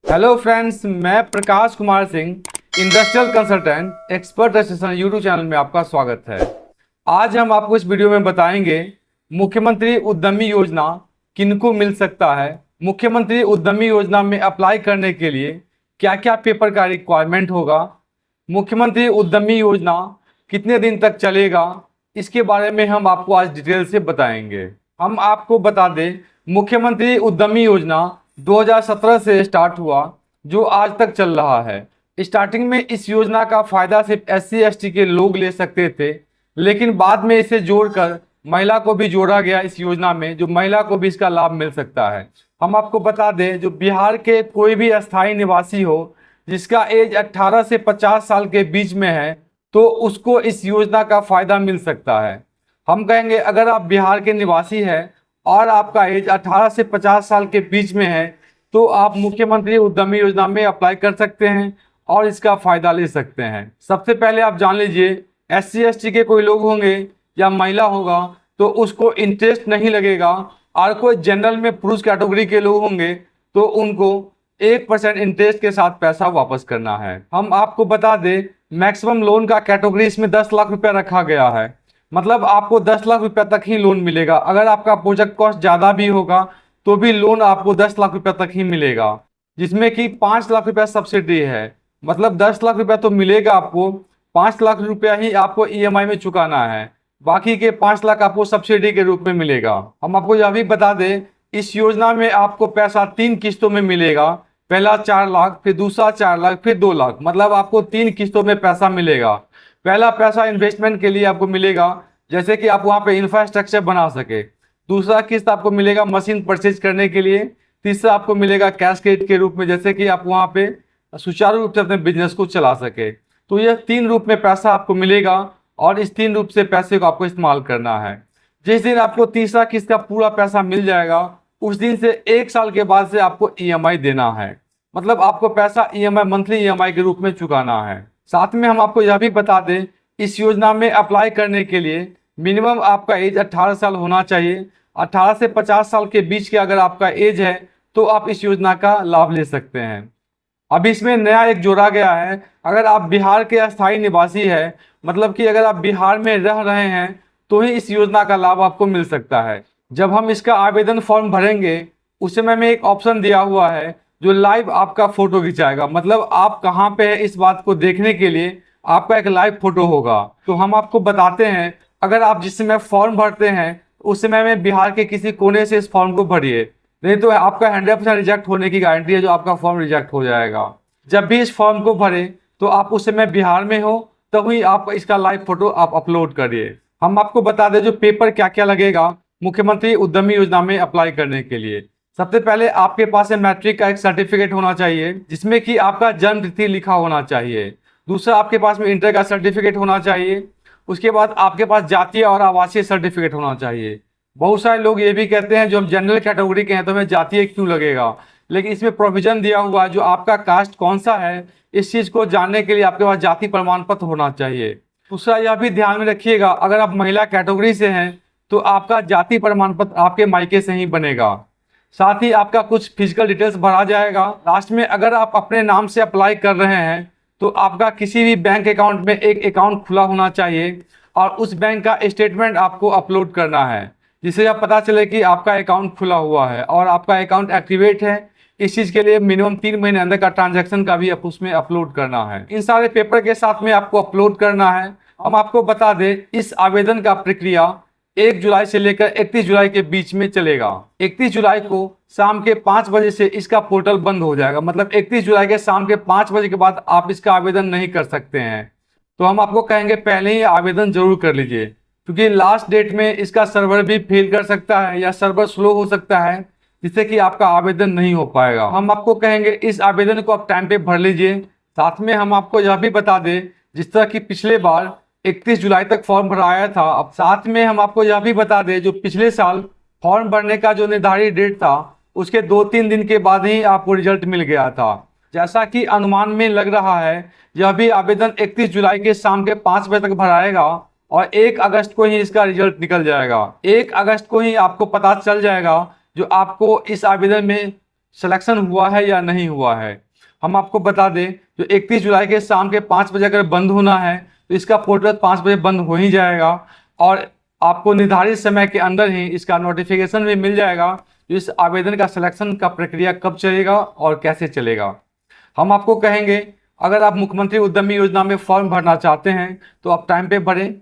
Hello friends, मैं Prakash Kumar Singh, industrial consultant expert registration YouTube channel में आपका स्वागत है। आज हम आपको इस वीडियो में बताएंगे मुख्यमंत्री उद्यमी योजना किनको मिल सकता है। मुख्यमंत्री उद्यमी योजना में अप्लाई करने के लिए क्या क्या पेपर का रिक्वायरमेंट होगा, मुख्यमंत्री उद्यमी योजना कितने दिन तक चलेगा, इसके बारे में हम आपको आज डिटेल से बताएंगे। हम आपको बता दें, मुख्यमंत्री उद्यमी योजना 2017 से स्टार्ट हुआ, जो आज तक चल रहा है। स्टार्टिंग में इस योजना का फायदा सिर्फ SC/ST के लोग ले सकते थे, लेकिन बाद में इसे जोड़कर महिला को भी जोड़ा गया इस योजना में, जो महिला को भी इसका लाभ मिल सकता है। हम आपको बता दें, जो बिहार के कोई भी अस्थायी निवासी हो जिसका एज 18 से 50 साल के बीच में है, तो उसको इस योजना का फायदा मिल सकता है। हम कहेंगे, अगर आप बिहार के निवासी हैं और आपका एज 18 से 50 साल के बीच में है, तो आप मुख्यमंत्री उद्यमी योजना में अप्लाई कर सकते हैं और इसका फ़ायदा ले सकते हैं। सबसे पहले आप जान लीजिए, SC/ST के कोई लोग होंगे या महिला होगा तो उसको इंटरेस्ट नहीं लगेगा, और कोई जनरल में पुरुष कैटेगरी के लोग होंगे तो उनको 1% इंटरेस्ट के साथ पैसा वापस करना है। हम आपको बता दें, मैक्सिमम लोन का कैटेगरी इसमें 10 लाख रुपया रखा गया है। मतलब आपको 10 लाख रुपया तक ही लोन मिलेगा। अगर आपका प्रोजेक्ट कॉस्ट ज़्यादा भी होगा तो भी लोन आपको 10 लाख रुपया तक ही मिलेगा, जिसमें कि 5 लाख रुपया सब्सिडी है। मतलब 10 लाख रुपया तो मिलेगा आपको, 5 लाख रुपया ही आपको EMI में चुकाना है, बाकी के 5 लाख आपको सब्सिडी के रूप में मिलेगा। हम आपको यह भी बता दें, इस योजना में आपको पैसा 3 किस्तों में मिलेगा। पहला 4 लाख, फिर दूसरा 4 लाख, फिर 2 लाख। मतलब आपको 3 किस्तों में पैसा मिलेगा। पहला पैसा इन्वेस्टमेंट के लिए आपको मिलेगा, जैसे कि आप वहाँ पे इंफ्रास्ट्रक्चर बना सके। दूसरा किस्त आपको मिलेगा मशीन परचेज करने के लिए। तीसरा आपको मिलेगा कैश क्रेडिट के रूप में, जैसे कि आप वहाँ पे सुचारू रूप से अपने बिजनेस को चला सके। तो यह 3 रूप में पैसा आपको मिलेगा और इस 3 रूप से पैसे को आपको इस्तेमाल करना है। जिस दिन आपको तीसरा किस्त का पूरा पैसा मिल जाएगा, उस दिन से 1 साल के बाद से आपको EMI देना है। मतलब आपको पैसा EMI, मंथली EMI के रूप में चुकाना है। साथ में हम आपको यह भी बता दें, इस योजना में अप्लाई करने के लिए मिनिमम आपका एज 18 साल होना चाहिए। 18 से 50 साल के बीच के अगर आपका एज है तो आप इस योजना का लाभ ले सकते हैं। अब इसमें नया एक जोड़ा गया है, अगर आप बिहार के अस्थायी निवासी है, मतलब कि अगर आप बिहार में रह रहे हैं तो ही इस योजना का लाभ आपको मिल सकता है। जब हम इसका आवेदन फॉर्म भरेंगे, उस समय में एक ऑप्शन दिया हुआ है जो लाइव आपका फोटो खिंचाएगा। मतलब आप कहाँ पे है, इस बात को देखने के लिए आपका एक लाइव फोटो होगा। तो हम आपको बताते हैं, अगर आप जिस समय फॉर्म भरते हैं उस समय में बिहार के किसी कोने से इस फॉर्म को भरिए, नहीं तो आपका 100% रिजेक्ट होने की गारंटी है, जो आपका फॉर्म रिजेक्ट हो जाएगा। जब भी इस फॉर्म को भरें तो आप उस समय बिहार में हो, तभी आप इसका लाइव फोटो आप अपलोड करिए। हम आपको बता दें, जो पेपर क्या क्या लगेगा मुख्यमंत्री उद्यमी योजना में अप्लाई करने के लिए। सबसे पहले आपके पास मैट्रिक का एक सर्टिफिकेट होना चाहिए, जिसमें कि आपका जन्म तिथि लिखा होना चाहिए। दूसरा, आपके पास में इंटर का सर्टिफिकेट होना चाहिए। उसके बाद आपके पास जातीय और आवासीय सर्टिफिकेट होना चाहिए। बहुत सारे लोग ये भी कहते हैं, जो हम जनरल कैटेगरी के हैं तो हमें जातीय क्यों लगेगा, लेकिन इसमें प्रोविजन दिया हुआ है, जो आपका कास्ट कौन सा है इस चीज़ को जानने के लिए आपके पास जाति प्रमाण पत्र होना चाहिए। दूसरा, यह भी ध्यान में रखिएगा, अगर आप महिला कैटेगरी से हैं तो आपका जाति प्रमाण पत्र आपके मायके से ही बनेगा। साथ ही आपका कुछ फिजिकल डिटेल्स भरा जाएगा। लास्ट में, अगर आप अपने नाम से अप्लाई कर रहे हैं तो आपका किसी भी बैंक अकाउंट में एक अकाउंट खुला होना चाहिए और उस बैंक का स्टेटमेंट आपको अपलोड करना है, जिससे आप पता चले कि आपका अकाउंट खुला हुआ है और आपका अकाउंट एक्टिवेट है। इस चीज़ के लिए मिनिमम 3 महीने अंदर का ट्रांजैक्शन का भी आप उसमें अपलोड करना है। इन सारे पेपर के साथ में आपको अपलोड करना है। हम आपको बता दें, इस आवेदन का प्रक्रिया 1 जुलाई से लेकर 31 जुलाई के बीच में चलेगा। 31 जुलाई को शाम के 5 बजे से इसका पोर्टल बंद हो जाएगा। मतलब 31 जुलाई के शाम के 5 बजे के बाद आप इसका आवेदन नहीं कर सकते हैं। तो हम आपको कहेंगे, पहले ही आवेदन जरूर कर लीजिए, क्योंकि लास्ट डेट में इसका सर्वर भी फेल कर सकता है या सर्वर स्लो हो सकता है, जिससे कि आपका आवेदन नहीं हो पाएगा। हम आपको कहेंगे, इस आवेदन को आप टाइम पे भर लीजिए। साथ में हम आपको यह भी बता दें, जिस तरह की पिछले बार 31 जुलाई तक फॉर्म भराया था, अब साथ में हम आपको यह भी बता दें, जो पिछले साल फॉर्म भरने का जो निर्धारित डेट था, उसके 2-3 दिन के बाद ही आपको रिजल्ट मिल गया था। जैसा कि अनुमान में लग रहा है, यह भी आवेदन 31 जुलाई के शाम के 5 बजे तक भराएगा और 1 अगस्त को ही इसका रिजल्ट निकल जाएगा। 1 अगस्त को ही आपको पता चल जाएगा, जो आपको इस आवेदन में सिलेक्शन हुआ है या नहीं हुआ है। हम आपको बता दें, जो 31 जुलाई के शाम के 5 बजे अगर बंद होना है तो इसका पोर्टल 5 बजे बंद हो ही जाएगा और आपको निर्धारित समय के अंदर ही इसका नोटिफिकेशन भी मिल जाएगा इस आवेदन का सिलेक्शन का प्रक्रिया कब चलेगा और कैसे चलेगा। हम आपको कहेंगे, अगर आप मुख्यमंत्री उद्यमी योजना में फॉर्म भरना चाहते हैं तो आप टाइम पे भरें।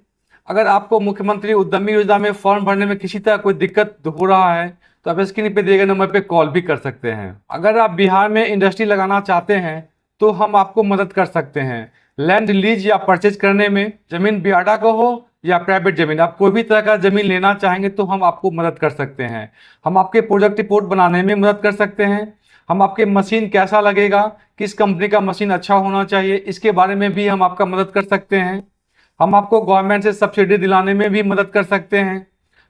अगर आपको मुख्यमंत्री उद्यमी योजना में फॉर्म भरने में किसी तरह कोई दिक्कत हो रहा है तो आप स्क्रीन पे दिए गए नंबर पे कॉल भी कर सकते हैं। अगर आप बिहार में इंडस्ट्री लगाना चाहते हैं तो हम आपको मदद कर सकते हैं। लैंड लीज या परचेज करने में, जमीन बियाडा को हो या प्राइवेट जमीन, आप कोई भी तरह का जमीन लेना चाहेंगे तो हम आपको मदद कर सकते हैं। हम आपके प्रोजेक्ट रिपोर्ट बनाने में मदद कर सकते हैं। हम आपके मशीन कैसा लगेगा, किस कंपनी का मशीन अच्छा होना चाहिए, इसके बारे में भी हम आपका मदद कर सकते हैं। हम आपको गवर्नमेंट से सब्सिडी दिलाने में भी मदद कर सकते हैं।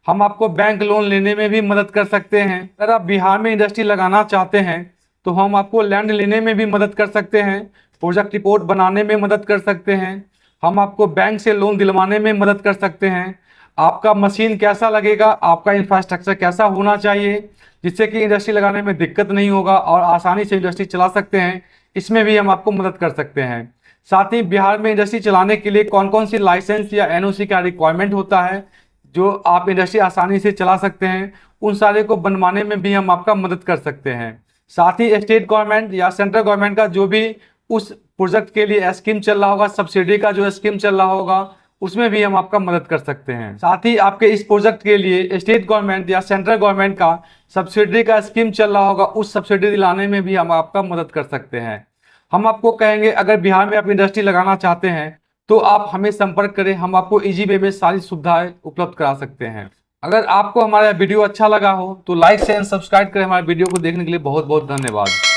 हम आपको बैंक लोन लेने में भी मदद कर सकते हैं। अगर आप बिहार में इंडस्ट्री लगाना चाहते हैं तो हम आपको लैंड लेने में भी मदद कर सकते हैं, प्रोजेक्ट रिपोर्ट बनाने में मदद कर सकते हैं। हम आपको बैंक से लोन दिलवाने में मदद कर सकते हैं। आपका मशीन कैसा लगेगा, आपका इंफ्रास्ट्रक्चर कैसा होना चाहिए जिससे कि इंडस्ट्री लगाने में दिक्कत नहीं होगा और आसानी से इंडस्ट्री चला सकते हैं, इसमें भी हम आपको मदद कर सकते हैं। साथ ही बिहार में इंडस्ट्री चलाने के लिए कौन कौन सी लाइसेंस या एनओसी का रिक्वायरमेंट होता है जो आप इंडस्ट्री आसानी से चला सकते हैं, उन सारे को बनवाने में भी हम आपका मदद कर सकते हैं। साथ ही स्टेट गवर्नमेंट या सेंट्रल गवर्नमेंट का जो भी उस प्रोजेक्ट के लिए स्कीम चल रहा होगा, सब्सिडी का जो स्कीम चल रहा होगा, उसमें भी हम आपका मदद कर सकते हैं। साथ ही आपके इस प्रोजेक्ट के लिए स्टेट गवर्नमेंट या सेंट्रल गवर्नमेंट का सब्सिडी का स्कीम चल रहा होगा, उस सब्सिडी दिलाने में भी हम आपका मदद कर सकते हैं। हम आपको कहेंगे, अगर बिहार में आप इंडस्ट्री लगाना चाहते हैं तो आप हमें संपर्क करें, हम आपको इजी वे में सारी सुविधाएं उपलब्ध करा सकते हैं। अगर आपको हमारा वीडियो अच्छा लगा हो तो लाइक शेयर सब्सक्राइब करें। हमारे वीडियो को देखने के लिए बहुत बहुत धन्यवाद।